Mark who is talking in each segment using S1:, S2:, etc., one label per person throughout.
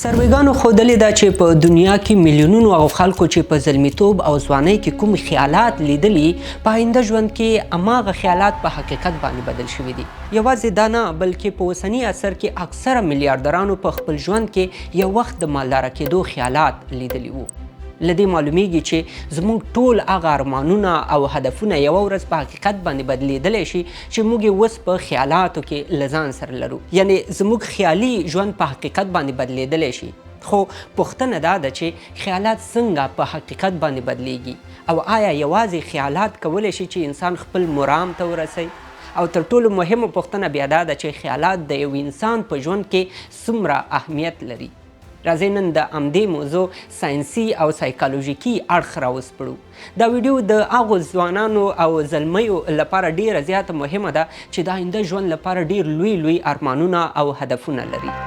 S1: سروېګانو ښودلې ده چې په دنیا کې میلیونونو او خلکو چې په زلمیتوب او ځوانۍ کې کوم خیالات لیدلي په آینده ژوند کې هماغه خیالات په حقیقت باندې بدل شوي دي. یوازې دا نه بلکې په اوسني عصر کې اکثره میلیاردرانو په خپل ژوند کې یو وخت د مالداره کېدو خیالات لیدلي وو. له دې معلومیږي چې زموږ ټول هغه ارمانونه او هدفونه یوه ورځ په حقیقت باندې بدلیدلی شي چې موږ یې اوس په خیالاتو کې له ځان سره لرو. یعنې زموږ خیالي ژوند په حقیقت باندې بدلیدلی شي. خو پوښتنه دا ده چې خیالات څنګه په حقیقت باندې بدلیږي او آیا یوازې خیالات کولی شي چې انسان خپل مرام ته ورسوي؟ او تر ټولو مهمه پوښتنه بیا دا ده چې خیالات د یو انسان په ژوند کې څومره اهمیت لري. راځئ نن د همدې موضوع ساینسي او سایکالوژیکي اړخ راوسپړو. دا ویډیو د هغو ځوانانو او زلمیو لپاره ډیره زیاته مهمه ده چې د آینده ژوند لپاره ډیر لوی لوی ارمانونه او هدفونه لري.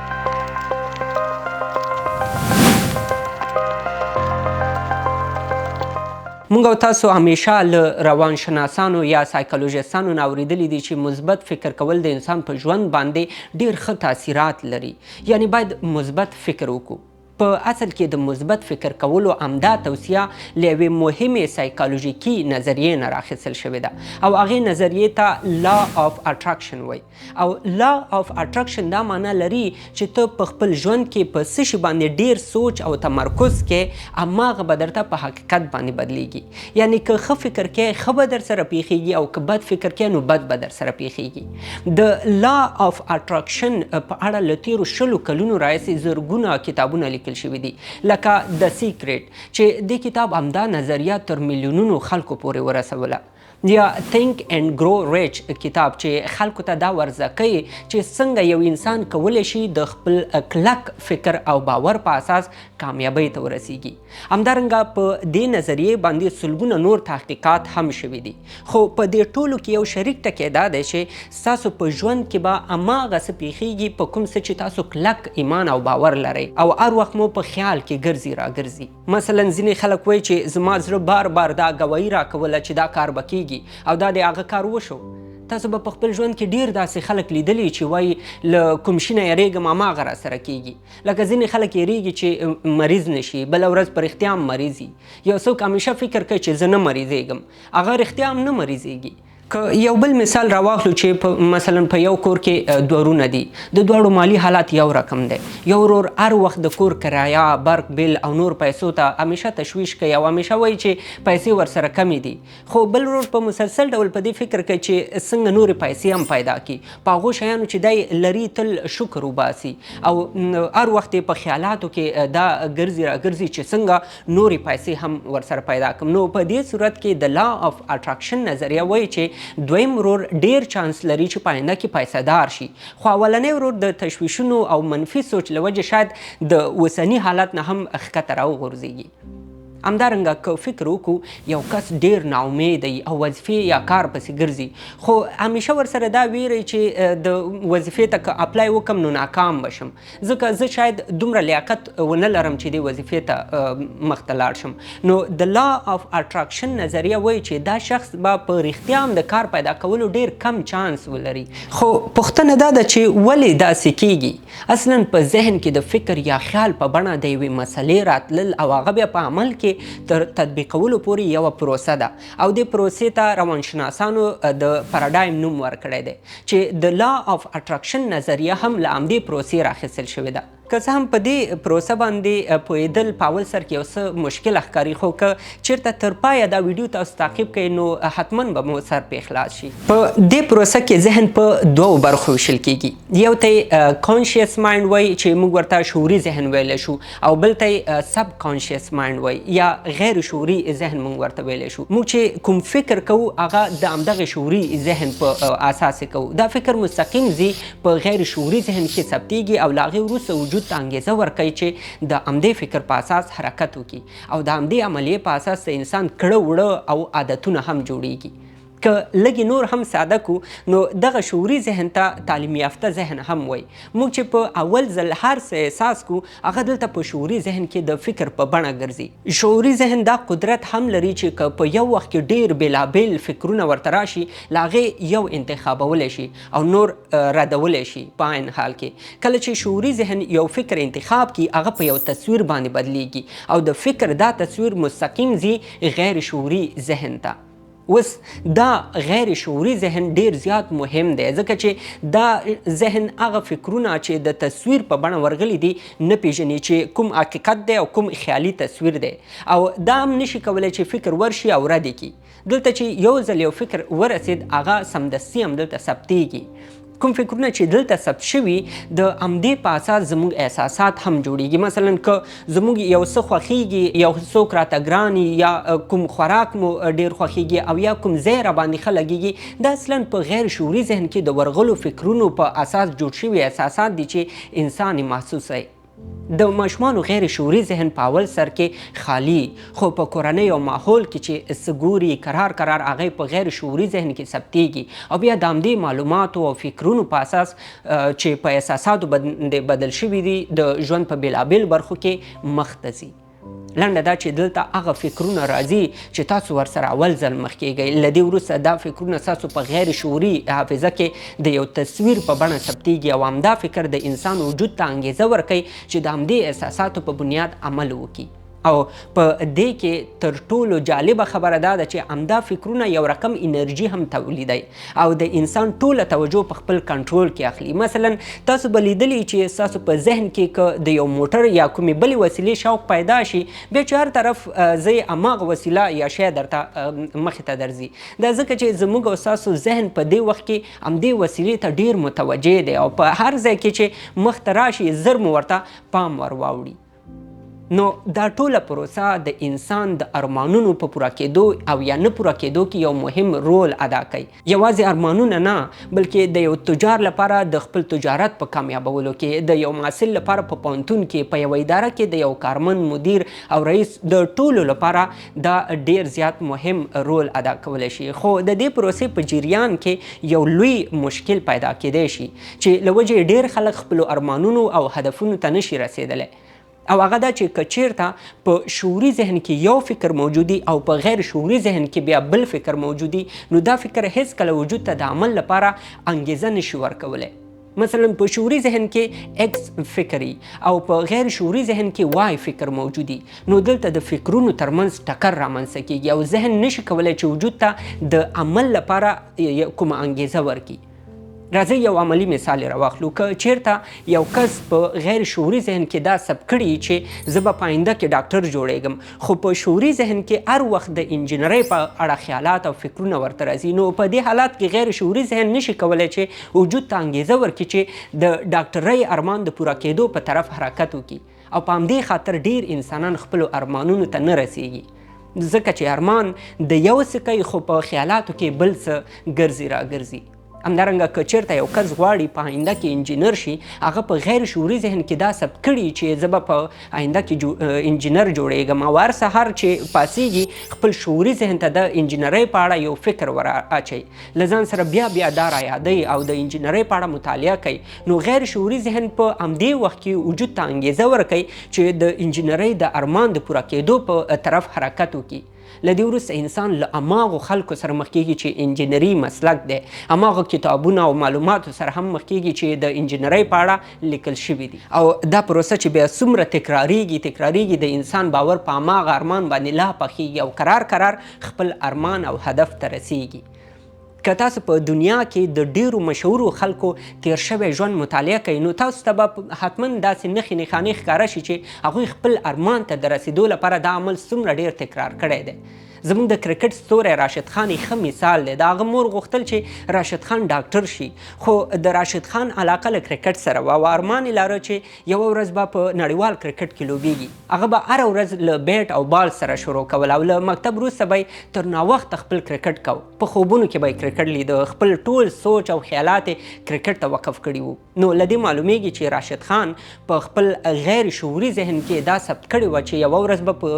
S1: مونږ او تاسو همیشه له روانشناسانو یا سایکالوژیستانو نه اورېدلي دي چې مثبت فکر کول د انسان په ژوند باندې ډیر ښه تاثیرات لري. یعنی باید مثبت فکر وکړو. په اصل کې د مثبت فکر کولو همدا توصیه له یوې مهمې سایکالوژیکي نظریې نه راخیستل شوې ده او هغې نظریې ته لا آف اټراکشن وایي. او لا آف اټراکشن دا معنا لري چې ته په خپل ژوند کې په څه شي باندې ډیر سوچ او تمرکز کې هماغه به درته په حقیقت باندې بدلیږي. یعنی که ښه فکر کې ښه به در سره پیښیږي او که بد فکر کې نو بد به در سره پیښیږي. د لا آف اټراکشن په اړه له تیرو 100 کلونو راهیسې زرګونه کتابونه لیکل شوي دي لکه د سیکریټ چې دې کتاب همدا نظریه تر میلیونونو خلکو پورې ورسوله. یا تھنک اینڈ گرو ریچ کتاب چې خلکو ته دا ورزده کوي چې څنګه یو انسان کولی شي د خپل کلک فکر او باور په اساس کامیابۍ ته ورسیږي. همدارنګه په دې نظریې باندې سلګونه نور تحقیقات هم شوي دي. خو په دې ټولو کې یو شریک ټکی دا دی چې ستاسو په ژوند کې به هماغه څه پیښیږي په کوم څه چې تاسو کلک ایمان او باور لرئ او هر وخت مو په خیال کې ګرځي راګرځي. مثلا ځینې خلک وایي چې زما زړه بار بار دا ګواهي راکوله چې دا کار به کیږي او دا د هغه کار وشو. تاسو به په خپل ژوند کې ډیر داسې خلک لیدلي چې وایي له کوم شي نه یریږم هماغه راسره کیږي. لکه ځینې خلک یریږي چې مریض نشي بله ورځ په رښتیا هم مریض وي. یو څوک همیشه فکر کوي چې زه نه مریضېږم هغه رښتیا هم نه مریضېږي. که یو بل مثال راواخلو چې مثلا په یو کور کې دوه ورونه دي د دواړو مالی حالات یو رقم دی. یو ورور هر وخت د کور کرایه برق بیل او نور پیسو ته همیشه تشویش کوي او همیشه وایي چې پیسې ورسره کمې دي. خو بل ورور په مسلسل ډول په دې فکر کوي چې څنګه نورې پیسې هم پیدا کړي په هغو شیانو چې دی لري تل شکر وباسي او هر وخت یې په خیالاتو کې دا ګرځي راګرځي چې څنګه نورې پیسې هم ورسره پیدا کړم. نو په دې صورت کې د لا آف اټراکشن نظریه وایي چې دویم ورور ډیر چانس لري چې په آینده کې پیسه‌دار شي. خو اولنی ورور د تشویشونو او منفي سوچ له وجې شاید د اوسني حالت نه هم ښکته راوغورځېږي. همدارنګه که فکر وکړو یو کس ډیر ناامیده او وظیفې یا کار پسې ګرځي خو همیشه ورسره دا ویری چې د وظیفې ته که اپلای وکړم نو ناکام بشم ځکه زه شاید دومره لیاقت ونه لرم چې دې وظیفې ته مخ ته لاړ شم. نو د لا آف اټراکشن نظریه وایي چې دا شخص به په رښتیا هم د کار پیدا کولو ډیر کم چانس ولري. خو پوښتنه دا ده چې ولې داسې کیږي؟ اصلا په ذهن کې د فکر یا خیال په بڼه د یوې مسلې راتلل او هغه بیا په عمل کې تر تطبیقولو پورې یوه پروسه ده او دې پروسې ته روانشناسانو د پاراډایم نوم ورکړی دی چې د لا آف اټراکشن نظریه هم له همدې پروسې راخیستل شوې ده. که څه هم په دې پروسه باندې پوهېدل په اول سر کې یو څه مشکل ښکاري خو که چیرته تر پایه دا ویډیو تاسو تعقیب کړئ نو حتما به مو سر پې خلاص شي. په دې پروسه کې ذهن په دوو برخو ویشل کیږي. یو ته یې کانشیس مایند وایي چې موږ ورته شعوري ذهن ویلی شو او بل ته یې سب کانشیس مایند وایي یا غیر شعوري ذهن موږ ورته ویلی شو. موږ چې کوم فکر کوو هغه د همدغې شعوري ذهن په اساس یې کوو. دا فکر مستقیم ځي په غیر شعوري ذهن کې ثبتیږي او له هغې وروسته وجود ته انګیزه ورکوي چې د همدې فکر په اساس حرکت وکړي او د همدې عملیې په اساس د انسان کړه وړه او عادتونه هم جوړیږي. که لږې نور هم ساده کو نو دغه شعوري ذهن ته تعلیم یافته ذهن هم وایي. موږ چې په اول ځل هر څه احساس کو هغه دلته په شعوري ذهن کې د فکر په بڼه ګرځي. شعوري ذهن دا قدرت هم لري چې که په یو وخت کې ډیر بېلابېل فکرونه ورته راشي له هغې یو انتخابولی شي او نور ردولی شي په عین حال کې. کله چې شعوري ذهن یو فکر انتخاب کړي هغه په یو تصویر باندې بدلیږي او د فکر دا تصویر مستقیم ځي غیر شعوري ذهن ته. اوس دا غیر شعوري ذهن ډیر زیات مهم دی ځکه چې دا ذهن هغه فکرونه چې د تصویر په بڼه ورغلي دي نه پیژني چې کوم حقیقت دی او کوم خیالي تصویر دی او دا هم نشي کولی چې فکر ورشي او رد کړي. دلته چې یو ځل یو فکر ورسید هغه سمدستي هم دلته ثبتیږي. کوم فکرونه چې دلته ثبت شوي د همدې په اساس زموږ احساسات هم جوړیږي. مثلا که زموږ یو څه خوښیږي، یو څوک راته ګران یا کوم خوراک مو ډیر خوښیږي او یا کوم ځای راباندې ښه لګیږي، دا اصلا په غیر شعوري ذهن کې د ورغلو فکرونو په اساس جوړ شوي احساسات دي چې انسان یې محسوسوي. د ماشومانو غیر شعوري ذهن په اول سر کې خالی، خو په کورنۍ او ماحول کې چې څه ګوري قرار هغه په غیر شعوري ذهن کې ثبتیږي او بیا د همدې معلوماتو او فکرونو په اساس چې په احساساتو باندې بدل شوي دي د ژوند په بېلابېل برخو کې مخ ته ځي. لنډه دا چې دلته هغه فکرونه راځي چې تاسو ورسره اول ځل مخ کیږئ، له دې وروسته دا فکرونه ستاسو په غیر شعوري حافظه کې د یو تصویر په بڼه ثبتیږي او همدا فکر د انسان وجود ته انګیزه ورکوي چې د همدې احساساتو په بنیاد عمل وکړي. او په دې کې تر ټولو جالبه خبره دا ده چې همدا فکرونه یو رقم انرژي هم تولیدوي او د انسان ټوله توجه په خپل کنټرول کې اخلي. مثلا تاسو به لیدلی چې ستاسو په ذهن کې که د یو موټر یا کومې بلې وسیلې شوق پیدا شي بیا چې هر طرف زه هماغه وسیله یا شی درته مخې ته درځي. دا ځکه چې زموږ او ستاسو ذهن په دې وخت کې همدې وسیلې ته ډیر متوجه دی او په هر ځای کې چې مخ ته راشي زر مو ورته پام ور واوړي. نو دا ټوله پروسه د انسان د ارمانونو په پوره کېدو او یا نه پوره کېدو کې یو مهم رول ادا کوي. یوازې ارمانونه نه بلکې د یو تجار لپاره د خپل تجارت په کامیابولو کې، د یو محصل لپاره په پوهنتون کې، په یو اداره کې د یو کارمند، مدیر او رئیس، د ټولو لپاره دا ډیر زیات مهم رول ادا کولی شي. خو د دې پروسې په جریان کې یو لوی مشکل پیدا کېدی شي چې له وجې ډیر خلک خپلو ارمانونو او هدفونو ته نشي رسېدلی او هغه دا چې که چیرته په شعوري ذهن کې یو فکر موجودي او په غیر شعوري ذهن کې بیا بل فکر موجودي نو دا فکر هیڅکله وجود ته د عمل لپاره انګیزه نشي ورکولی. مثلا په شعوري ذهن کې ایکس فکري او په غیر شعوري ذهن کې وای فکر موجودي نو دلته د فکرونو ترمنځ ټکر رامنځته کیږي او ذهن نشي کولی چې وجود ته د عمل لپاره کومه انګیزه ورکړي. راځئ یو عملی مثال راواخلو. که چیرته یو کس په غیر شعوري ذهن کې دا ثبت کړي چې زه به په آینده کې ډاکټر جوړیږم، خو په شعوري ذهن کې هر وخت د انجینرۍ په اړه خیالات او فکرونه ورته راځي، نو په دې حالات کې غیر شعوري ذهن نشي کولی چې وجود ته انګیزه ورکړي چې د ډاکټرۍ ارمان د پوره کېدو په طرف حرکت وکړي. او په همدې خاطر ډیر انسانان خپلو ارمانونو ته نه رسیږي ځکه چې ارمان د یو څه کوي خو په خیالاتو کې بل څه ګرځي راګرځي. همدارنګه که چیرته یو کس غواړي په آینده کې انجینر شي، هغه په غیر شعوري ذهن کې دا ثبت کړي چې زه به په آینده کې انجینر جوړیږم او هر سهار چې پاسیږي خپل شعوري ذهن ته د انجینرۍ په اړه یو فکر ور اچوي، له ځان سره بیا دا را یادوي او د انجینرۍ په اړه مطالعه کوي. نو غیر شعوري ذهن په همدې وخت کې وجود ته انګیزه ورکوي چې د انجینرۍ د ارمان د پوره کېدو په طرف حرکت وکړي. له دې وروسته انسان له هماغو خلکو سره مخ کېږي چې انجینري مسلک دی، هماغه کتابونه او معلوماتو سره هم مخ کېږي چې د انجینرۍ په اړه لیکل شوي دي او دا پروسه چې بیا څومره تکراریږي د انسان باور په هماغه ارمان باندې لا پخېږي او قرار خپل ارمان او هدف ته رسیږي. که تاسو په دنیا کې د ډیرو مشهورو خلکو تیر شوی ژوند مطالعه کوئ نو تاسو ته به حتما داسې نښې نښانې ښکاره شي چې هغوی خپل ارمان ته د رسیدو لپاره دا عمل څومره ډیر تکرار کړی دی. زموږ د کرکټ ستوری راشد خان ښه مثال دی. د هغه مور غوښتل چې راشد خان ډاکټر شي، خو د راشد خان علاقه له کرکټ سره وه او ارمان یې لاره چې یوه ورځ به په نړیوال کرکټ کې لوبیږي. هغه به هره ورځ له بیټ او بال سره شروع کول او له مکتب وروسته به یې تر ناوخته خپل کرکټ کو. په خوبونو کې به یې کرکټ لیده، خپل ټول سوچ او خیالات یې کرکټ ته وقف کړي وو. نو له دې معلومیږي چې راشد خان په خپل غیر شعوري ذهن کې دا ثبت کړي وه چې یوه ورځ به په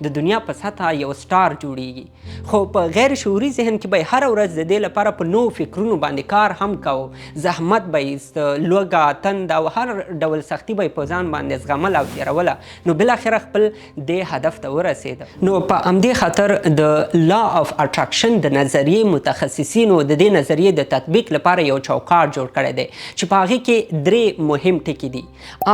S1: د دنیا په سطحه یو سټار جوړیږي. خو په غیر شعوري ذهن کې به هره ورځ د دې لپاره په نوو فکرونو باندې کار هم کوو، زحمت به ایست، لوږه، تند او هر ډول سختي به یې په ځان باندې زغمل او تېروله، نو بالاخره خپل دې هدف ته ورسېده. نو په همدې خاطر د لا اف اټراکشن د نظریې متخصصینو د دې نظریې د تطبیق لپاره یو چوکاټ جوړ کړی دی چې په هغې کې 3 مهم ټکي دي: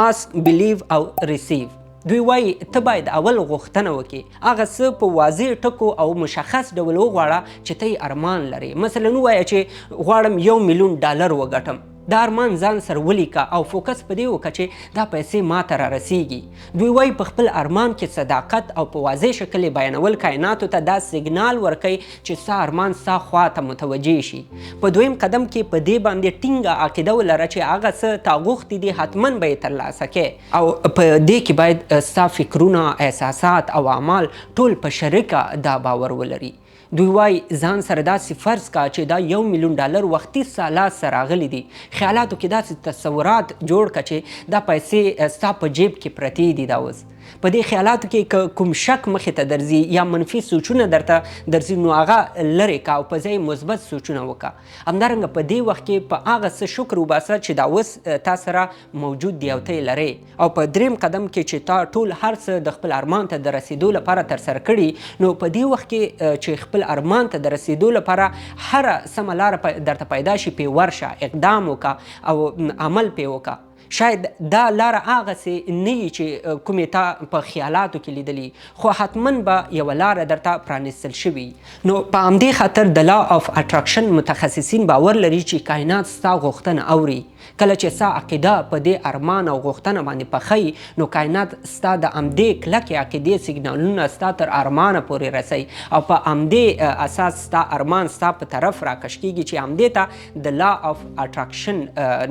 S1: آسک، بلیو او ریسیو. دوی وایي ته باید اول غوښتنه وکړې، هغه څه په واضح ټکو او مشخص ډول وغواړه چې ته یې ارمان لرې. مثلا ووایه چې غواړم $1,000,000 وګټم. دا ارمان ځان سره ولیکه او فوکس په دې وکړه چې دا پیسې ما ته رارسیږي. دوی وایي په خپل ارمان کې صداقت او په واضح شکل یې بیانول کائناتو ته دا سیګنال ورکوي چې ستا ارمان ستا خوا ته متوجه شي. په دویم قدم کې په دې باندې ټینګه عقیده ولره چې هغه څه تا غوښتي دي حتما به یې ترلاسه کوې، او په دې کې باید ستا فکرونه، احساسات او اعمال ټول په شریکه دا باور ولري. دوی وایي ځان سره داسې فرض کا چې دا $1,000,000 وختي ستا لاس ته راغلي دي. خیالاتو کې داسې تصورات جوړ کړه چې دا پیسې ستا په جیب کې پرتې دي. دا اوس په دې خیالاتو کې که کوم شک مخې ته درځي یا منفي سوچونه درته درځي، نو هغه لرې که او په ځای مثبت سوچونه وکړه. همدارنګه په دې وخت کې په هغه څه شکر وباسه چې دا اوس تا سره موجود دی او ته یې لرې. او په دریم قدم کې چې تا ټول هر څه د خپل ارمان ته د رسېدو لپاره ترسره کړي، نو په دې وخت کې چې خپل ارمان ته د رسېدو لپاره هره سمه لاره درته پیدا شي، پې ورشه، اقدام وکړه او عمل پې وکړه. شاید دا لاره هغسې نه وي چې کومې تا په خیالاتو کې لیدلي، خو حتما به یوه لاره درته پرانیستل شوي. نو په همدې خاطر د لا اف اټراکشن متخصصین باور لري چې کائنات ستا غوښتنه اوري. کله چې ستا عقیده په دې ارمان او غوښتنه باندې پخی، نو کائنات ستا د همدې کلکې عقیدې سیګنالونه ستا تر ارمانه پورې رسوي او په همدې اساس ستا ارمان ستا په طرف راکش کېږي چې همدې ته د لا اف اټراکشن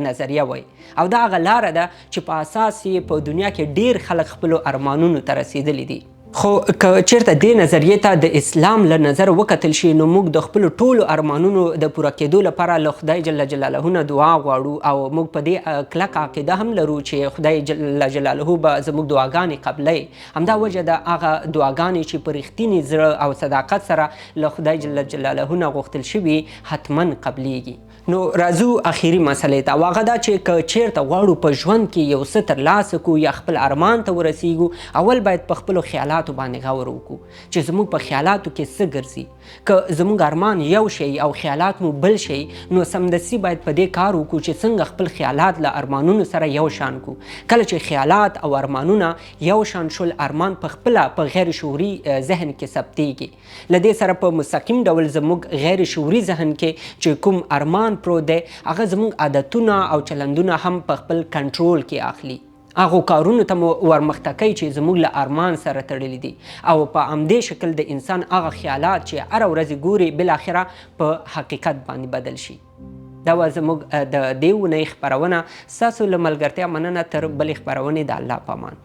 S1: نظریه وایي. او دا هغه لاره ده چې په اساس یې په دنیا کې ډیر خلک خپلو ارمانونو ته رسېدلي دي. خو که چیرته دې نظریې ته د اسلام له نظره وکتل شي، نو موږ د خپلو ټولو ارمانونو د پوره کېدو لپاره له خدای جل جلاله نه دعا غواړو، او موږ په دې کلکه عقیده هم لرو چې خدای جل جلاله به زموږ دعاګانې قبلوي. همدا وجه ده هغه دعاګانې چې په رښتیني زړه او صداقت سره له خدای جل جلاله نه غوښتل شوي حتما قبلیږي. نو راځو اخیری مسئلې ته، او هغه دا چې که چیرته غواړو په ژوند کې یو څه ترلاسه کړو یا خپل ارمان ته ورسیږو، اول باید په خپلو خیالاتو باندې غور وکړو چې زموږ په خیالاتو کې څه ګرځي. که زموږ ارمان یو شی او خیالات مو بل شی، نو سمدستي باید په دې کار وکړو چې څنګه خپل خیالات له ارمانونو سره یو شان کړو. کله چې خیالات او ارمانونه یو شان شول، ارمان په خپله په غیر شعوري ذهن کې ثبتیږي. له دې سره په مستقیم ډول زموږ غیر شعوري ذهن کې چې کوم ارمان پروت دی، هغه زموږ عادتونه او چلندونه هم په خپل کنټرول کې اخلي. هغو کارونو ته مو ورمخته کوي چې زموږ له ارمان سره تړلي دي، او په همدې شکل د انسان هغه خیالات چې هره ورځ ګوري بالاخره په حقیقت باندې بدل شي. دا وه زموږ د دې اونۍ خپرونه. ستاسو له ملګرتیا مننه. تر بلې خپرونې د الله په امان.